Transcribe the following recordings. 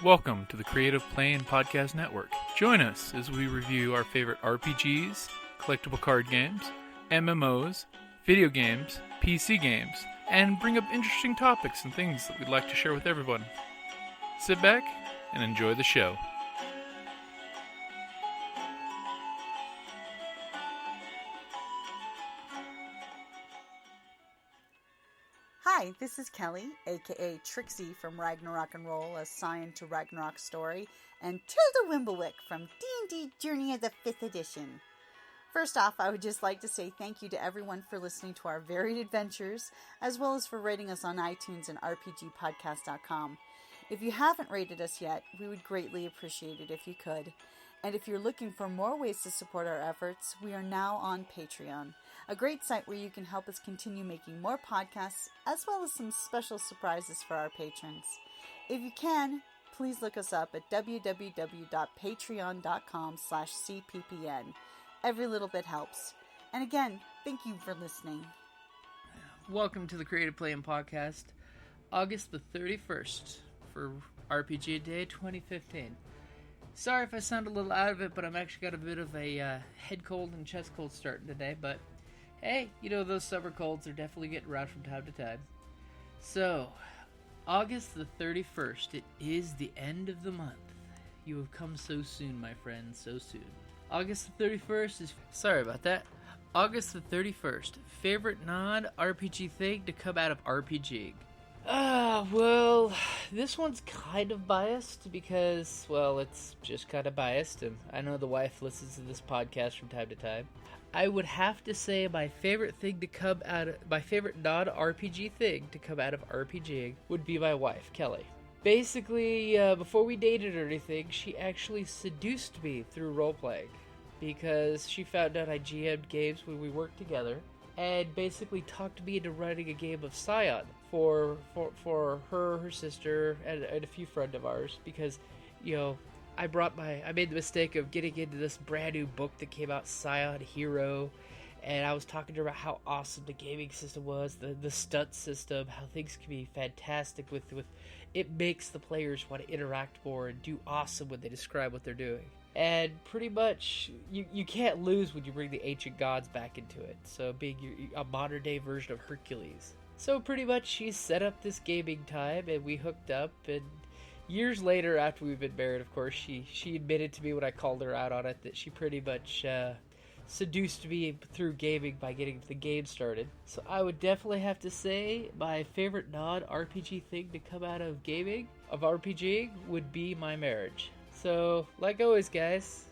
Welcome to the Creative Play and Podcast Network. Join us as we review our favorite RPGs, collectible card games, MMOs, video games, PC games, and bring up interesting topics and things that we'd like to share with everyone. Sit back and enjoy the show. Hi, this is Kelly, aka Trixie from Ragnarok and Roll, a Scion to Ragnarok story, and Tilda Wimblewick from D&D Journey of the 5th Edition. First off, I would just like to say thank you to everyone for listening to our varied adventures, as well as for rating us on iTunes and RPGpodcast.com. If you haven't rated us yet, we would greatly appreciate it if you could. And if you're looking for more ways to support our efforts, we are now on Patreon, a great site where you can help us continue making more podcasts, as well as some special surprises for our patrons. If you can, please look us up at www.patreon.com/cppn. Every little bit helps. And again, thank you for listening. Welcome to the Creative Play and Podcast, August the 31st for RPG Day 2015. Sorry if I sound a little out of it, but I'm actually got a bit of a head cold and chest cold starting today, but hey, you know, those summer colds are definitely getting around from time to time. So, August the 31st, it is the end of the month. You have come so soon, my friends, so soon. August the 31st is, sorry about that, August the 31st, favorite non-RPG thing to come out of RPGing. Well, this one's kind of biased because, well, it's just kind of biased, and I know the wife listens to this podcast from time to time. I would have to say my favorite non-RPG thing to come out of RPGing would be my wife, Kelly. Basically, before we dated or anything, she actually seduced me through role-playing because she found out I GM'd games when we worked together, and basically talked me into writing a game of Scion for her sister, and a few friends of ours, because, you know, I made the mistake of getting into this brand new book that came out, Scion Hero, and I was talking to her about how awesome the gaming system was, the stunt system, how things can be fantastic with it makes the players want to interact more and do awesome when they describe what they're doing. And pretty much, you can't lose when you bring the ancient gods back into it. So being a modern day version of Hercules. So pretty much she set up this gaming time and we hooked up, and years later after we've been married, of course, she admitted to me when I called her out on it that she pretty much seduced me through gaming by getting the game started. So I would definitely have to say my favorite non-RPG thing to come out of gaming, of RPGing, would be my marriage. So, like always, guys,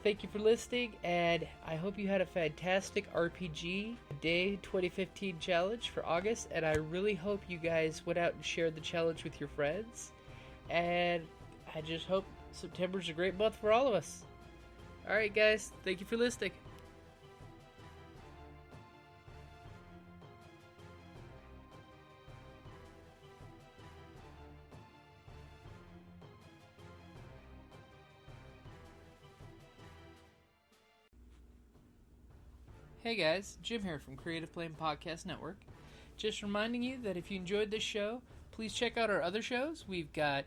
thank you for listening, and I hope you had a fantastic RPG Day 2015 challenge for August, and I really hope you guys went out and shared the challenge with your friends, and I just hope September's a great month for all of us. Alright, guys, thank you for listening. Hey guys, Jim here from Creative Play and Podcast Network. Just reminding you that if you enjoyed this show, please check out our other shows. We've got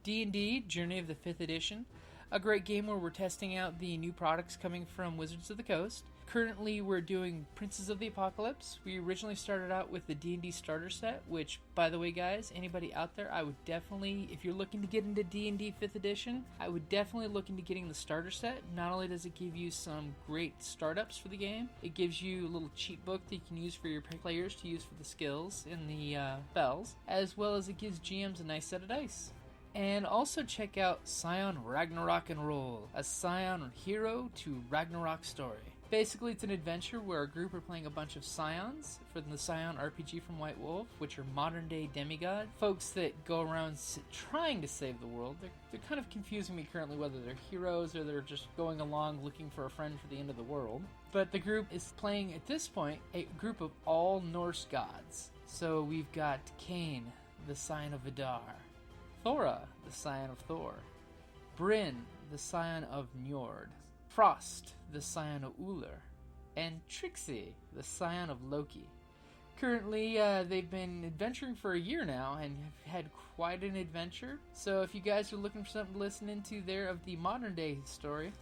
D&D Journey of the 5th Edition, a great game where we're testing out the new products coming from Wizards of the Coast. Currently, we're doing Princes of the Apocalypse. We originally started out with the D&D starter set, which, by the way, guys, anybody out there, I would definitely, if you're looking to get into D&D 5th Edition, I would definitely look into getting the starter set. Not only does it give you some great startups for the game, it gives you a little cheat book that you can use for your players to use for the skills and the spells, as well as it gives GMs a nice set of dice. And also check out Scion Ragnarok and Roll, a Scion hero to Ragnarok story. Basically, it's an adventure where a group are playing a bunch of Scions from the Scion RPG from White Wolf, which are modern-day demigod, folks that go around trying to save the world. They're kind of confusing me currently whether they're heroes or they're just going along looking for a friend for the end of the world. But the group is playing, at this point, a group of all Norse gods. So we've got Cain, the Scion of Vidar, Thora, the Scion of Thor, Bryn, the Scion of Njord, Frost, the Scion of Uller, and Trixie, the Scion of Loki. Currently, they've been adventuring for a year now and have had quite an adventure. So if you guys are looking for something to listen into there of the modern day story,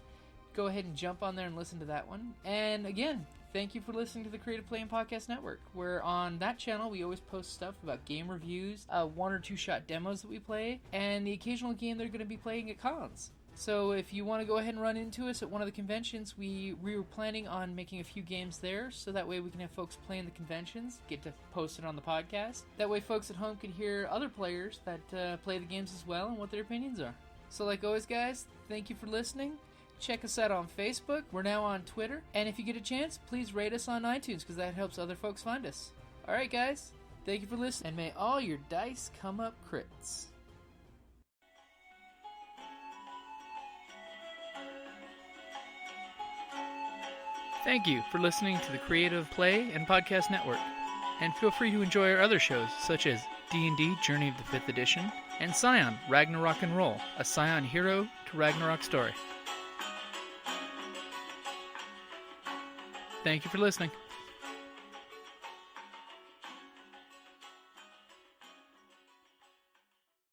go ahead and jump on there and listen to that one. And again, thank you for listening to the Creative Playing Podcast Network, where on that channel we always post stuff about game reviews, 1 or 2 shot demos that we play, and the occasional game they're going to be playing at cons. So if you want to go ahead and run into us at one of the conventions, we were planning on making a few games there, so that way we can have folks playing the conventions, get to post it on the podcast. That way folks at home can hear other players that play the games as well and what their opinions are. So like always, guys, thank you for listening. Check us out on Facebook. We're now on Twitter. And if you get a chance, please rate us on iTunes, because that helps other folks find us. Alright, guys, thank you for listening, and may all your dice come up crits. Thank you for listening to the Creative Play and Podcast Network. And feel free to enjoy our other shows, such as D&D Journey of the 5th Edition and Scion Ragnarok and Roll, a Scion hero to Ragnarok story. Thank you for listening.